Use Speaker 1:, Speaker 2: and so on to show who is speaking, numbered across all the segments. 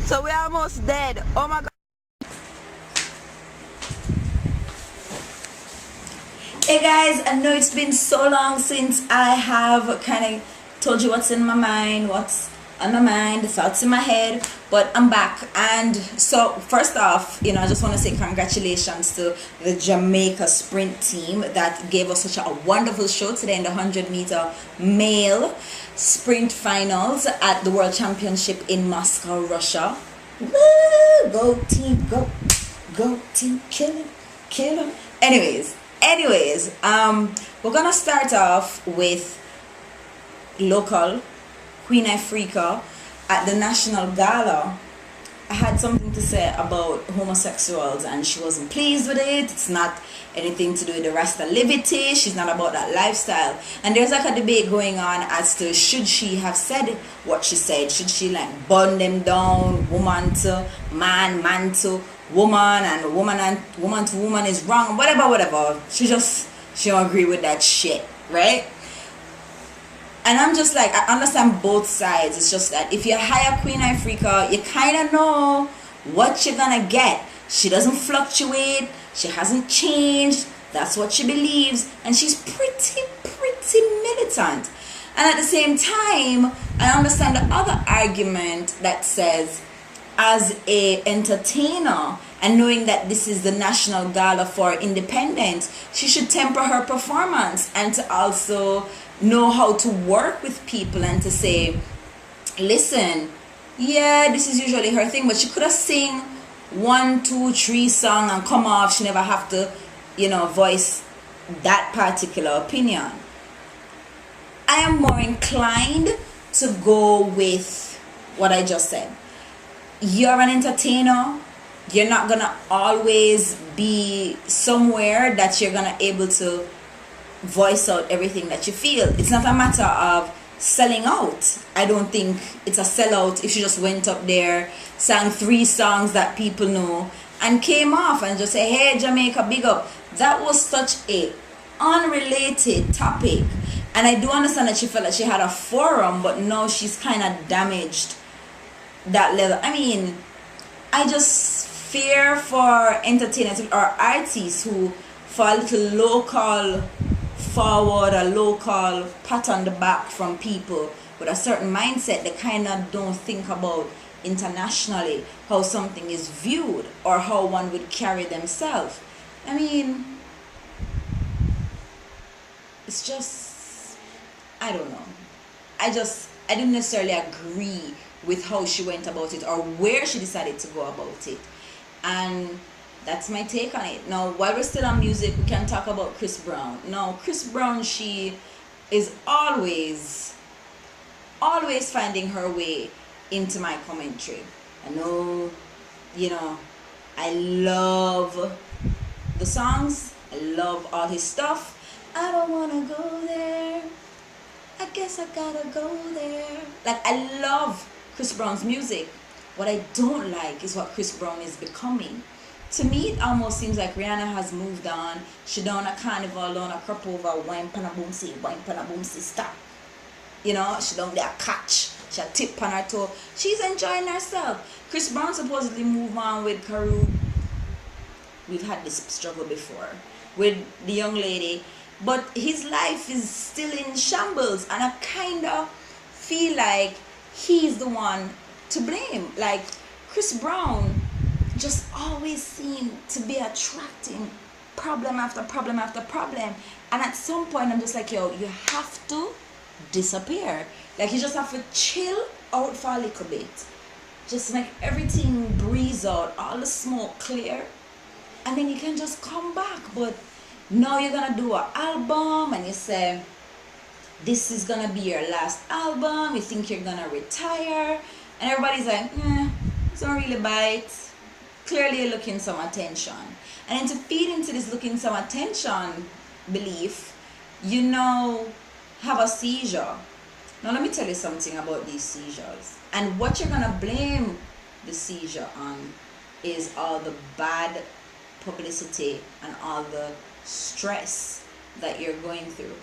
Speaker 1: So we're almost dead. Oh my god.
Speaker 2: Hey guys, I know it's been so long since I have kind of told you what's in my mind, what's on my mind, the thoughts in my head, but I'm back. And so, first off, I just want to say congratulations to the Jamaica sprint team that gave us such a wonderful show today in the 100-meter male sprint finals at the World Championship in Moscow, Russia. Woo! Go team, go team, kill him. Anyways, we're gonna start off with local Queen Ifrica at the National Gala. I had something to say about homosexuals and she wasn't pleased with it. It's not anything to do with the Rasta liberty. She's not about that lifestyle. And there's like a debate going on as to should she have said what she said. Should she like burn them down, woman to man, man to woman, and woman to woman is wrong, whatever. She don't agree with that shit, right? And I'm just like, I understand both sides. It's just that if you hire Queen Ifrica, you kind of know what you're gonna get. She doesn't fluctuate. She hasn't changed. That's what she believes, and she's pretty militant. And at the same time, I understand the other argument that says, as a entertainer and knowing that this is the National Gala for Independence, she should temper her performance and to also know how to work with people and to say, listen, yeah, this is usually her thing, but she could have sing 1, 2, 3 song and come off. She never have to, voice that particular opinion. I am more inclined to go with what I just said. You're an entertainer. You're not gonna always be somewhere that you're gonna able to voice out everything that you feel. It's not a matter of selling out. I don't think it's a sellout if she just went up there, sang 3 songs that people know, and came off and just say, hey Jamaica, big up. That was such a unrelated topic. And I do understand that she felt like she had a forum, but now she's kind of damaged that level. I mean, I just fear for entertainers or artists who, for a little local forward, a local pat on the back from people with a certain mindset, they kind of don't think about internationally how something is viewed or how one would carry themselves. I mean, it's just, I don't know. I didn't necessarily agree with how she went about it or where she decided to go about it. And that's my take on it. Now, while we're still on music, we can talk about Chris Brown. Now, Chris Brown, she is always finding her way into my commentary. I know, I love the songs. I love all his stuff. I don't want to go there. I guess I gotta go there. Like, I love Chris Brown's music. What I don't like is what Chris Brown is becoming. To me, it almost seems like Rihanna has moved on. She done a carnival, done a crop over, wine pan a boom see, stop. She done there catch. She a tip on her toe. She's enjoying herself. Chris Brown supposedly moved on with Carew. We've had this struggle before with the young lady. But his life is still in shambles. And I kind of feel like he's the one to blame. Like, Chris Brown just always seemed to be attracting problem after problem after problem. And at some point, I'm just like, yo, you have to disappear. Like, you just have to chill out for a little bit. Just make everything breeze out, all the smoke clear. And then you can just come back. But now you're going to do an album and you say, this is going to be your last album. You think you're going to retire. And everybody's like, it's not really bite. Clearly you're looking some attention. And then to feed into this looking some attention belief, have a seizure. Now let me tell you something about these seizures. And what you're going to blame the seizure on is all the bad publicity and all the stress that you're going through.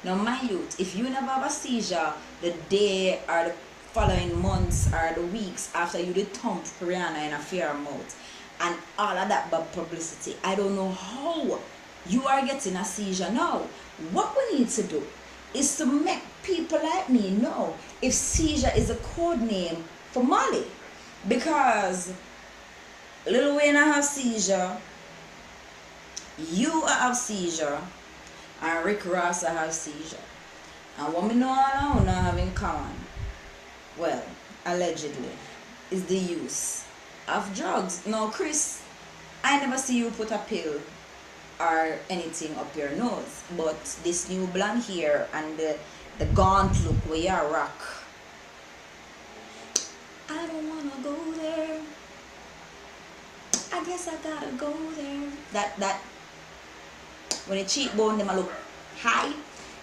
Speaker 2: Now, my youth, if you never have a seizure the day or the following months or the weeks after you did thump Rihanna in a fair mouth and all of that bad publicity. I don't know how you are getting a seizure now. What we need to do is to make people like me know if seizure is a code name for Molly. Because Lil Wayne have seizure, you have seizure, and Rick Ross have seizure. And what we know all now have in common, well, allegedly, is the use of drugs. Now, Chris, I never see you put a pill or anything up your nose, but this new blonde hair and the gaunt look where you rock, I don't wanna go there. I guess I gotta go there. That when the cheekbone them a look high,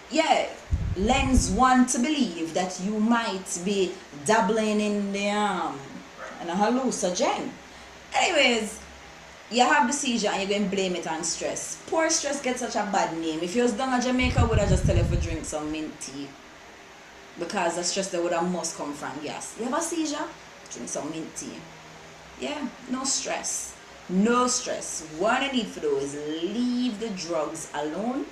Speaker 2: yeah, lends one to believe that you might be dabbling in the and a hallucinogen. Anyways, you have the seizure and you're going to blame it on stress. Poor stress gets such a bad name. If you was down in Jamaica, would I just tell you to drink some mint tea? Because the stress that would have must come from gas. You have a seizure? Drink some mint tea. Yeah, no stress. No stress. What I need to do is leave the drugs alone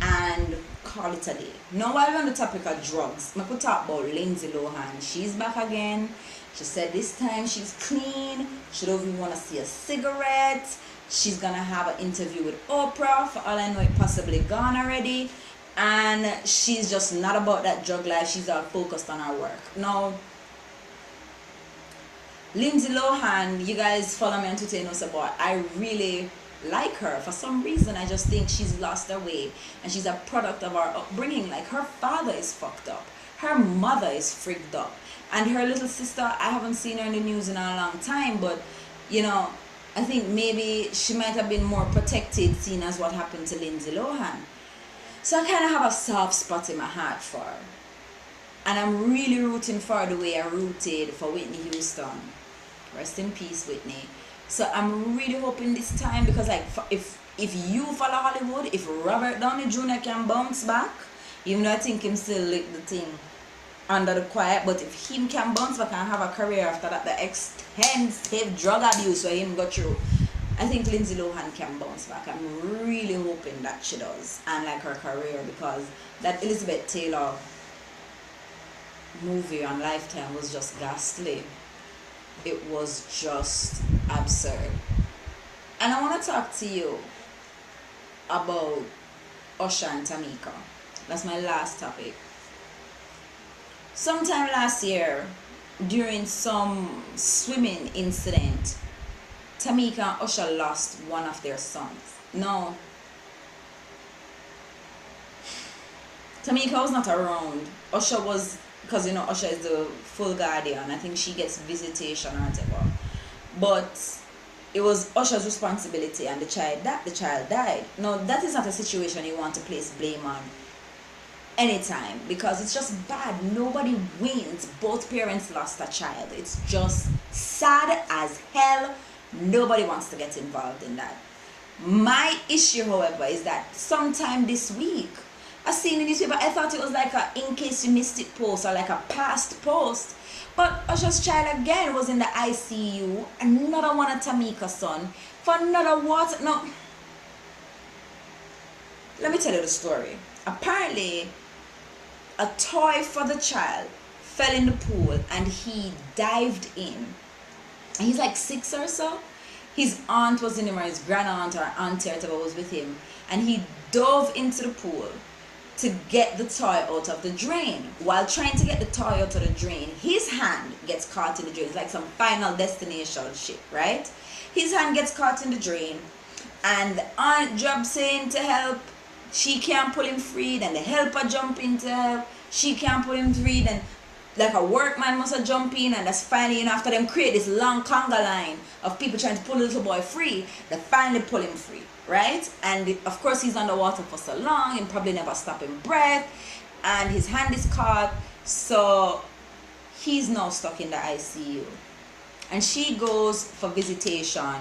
Speaker 2: and call it a day. Now, while we're on the topic of drugs, I could talk about Lindsay Lohan. She's back again. She said this time she's clean. She don't even want to see a cigarette. She's going to have an interview with Oprah. For all I know, it possibly gone already. And she's just not about that drug life. She's all focused on her work. Now, Lindsay Lohan, you guys follow me on Twitter, you know about. I really like her. For some reason, I just think she's lost her way. And she's a product of our upbringing. Like, her father is fucked up. Her mother is freaked up. And her little sister, I haven't seen her in the news in a long time, but, you know, I think maybe she might have been more protected, seeing as what happened to Lindsay Lohan. So I kind of have a soft spot in my heart for her. And I'm really rooting for her the way I rooted for Whitney Houston. Rest in peace, Whitney. So I'm really hoping this time, because like if you follow Hollywood, if Robert Downey Jr. can bounce back, even though I think him still lick the thing under the quiet, but if him can bounce back and have a career after that, the extensive drug abuse where him go through, I think Lindsay Lohan can bounce back. I'm really hoping that she does, and like her career, because that Elizabeth Taylor movie on Lifetime was just ghastly. It was just absurd. And I want to talk to you about Usher and Tamika. That's my last topic. Sometime last year, during some swimming incident, Tamika and Usher lost one of their sons. No, Tamika was not around. Usher was, because you know Usher is the full guardian. I think she gets visitation or whatever. But it was Usher's responsibility, and the child died. Now that is not a situation you want to place blame on anytime, because it's just bad. Nobody wins. Both parents lost a child. It's just sad as hell. Nobody wants to get involved in that. My issue, however, is that sometime this week I seen in the newspaper, I thought it was like a in case you missed it post or like a past post, but Usher's child again was in the ICU. Another one of Tamika's son for another what? No, let me tell you the story. Apparently a toy for the child fell in the pool and he dived in. And he's like 6 or so. His aunt was in him, or his grandaunt or auntie or whatever was with him, and he dove into the pool to get the toy out of the drain. While trying to get the toy out of the drain, his hand gets caught in the drain. It's like some Final Destination shit, right? His hand gets caught in the drain, and the aunt jumps in to help. She can't pull him free. Then the helper jump in to help. She can't pull him free. Then like a workman must have jumped in, and that's finally, you know, after them create this long conga line of people trying to pull the little boy free, they finally pull him free, right? And of course he's underwater for so long and probably never stopping breath, and his hand is caught, so he's now stuck in the ICU. And she goes for visitation,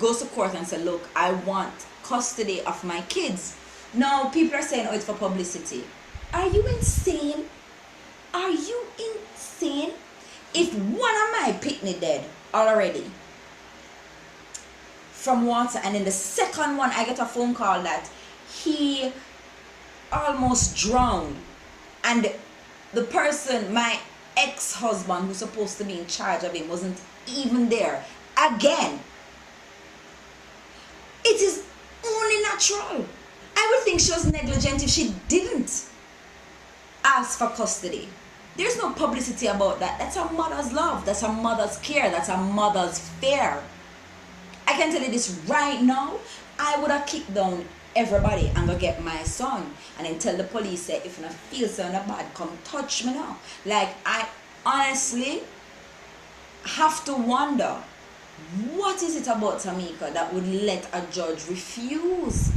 Speaker 2: goes to court and says, look, I want custody of my kids. Now people are saying, oh, it's for publicity. Are you insane? Are you insane? If one of my picnic dead already from water, and in the second one I get a phone call that he almost drowned, and the person, my ex-husband who's supposed to be in charge of him, wasn't even there again, it is only natural. I would think she was negligent if she didn't ask for custody. There's no publicity about that. That's a mother's love. That's a mother's care. That's a mother's fear. I can tell you this right now. I would have kicked down everybody and go get my son and then tell the police, say, if I feel so bad, come touch me now. Like, I honestly have to wonder, what is it about Tamika that would let a judge refuse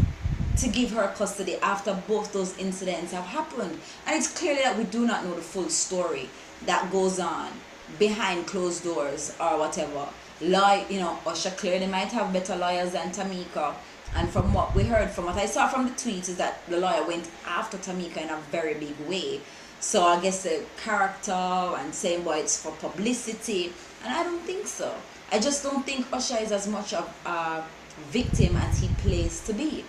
Speaker 2: to give her custody after both those incidents have happened? And it's clearly that we do not know the full story that goes on behind closed doors or whatever. Usher clearly might have better lawyers than Tamika. And from what we heard, from what I saw from the tweets, is that the lawyer went after Tamika in a very big way. So I guess the character and saying, well, it's for publicity. And I don't think so. I just don't think Usher is as much of a victim as he plays to be.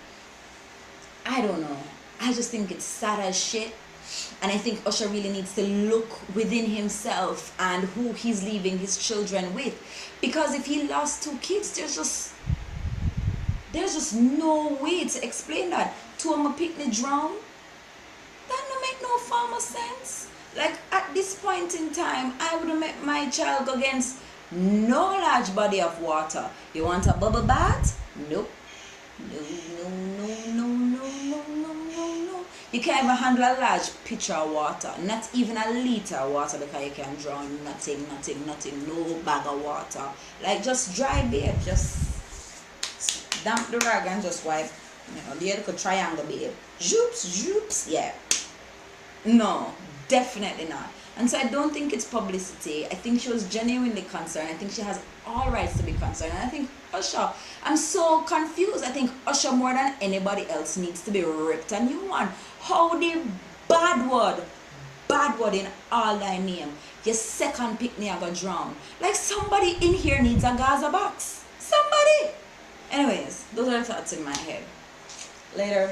Speaker 2: I don't know. I just think it's sad as shit. And I think Usher really needs to look within himself and who he's leaving his children with. Because if he lost 2 kids, there's just no way to explain that. 2 of my picnic drown. That don't make no form of sense. Like, at this point in time, I would have met my child go against no large body of water. You want a bubble bath? Nope. No. You can't even handle a large pitcher of water. Not even a liter of water, because you can drown nothing. No bag of water. Like, just dry babe. Just damp the rag and just wipe. The little triangle babe. Zoops. Yeah. No, definitely not. And so I don't think it's publicity. I think she was genuinely concerned. I think she has all rights to be concerned. And I think Usher, I'm so confused. I think Usher more than anybody else needs to be ripped a new one. How the bad word in all thy name, your second picnic I got drowned. Like, somebody in here needs a Gaza box. Somebody. Anyways, those are the thoughts in my head. Later.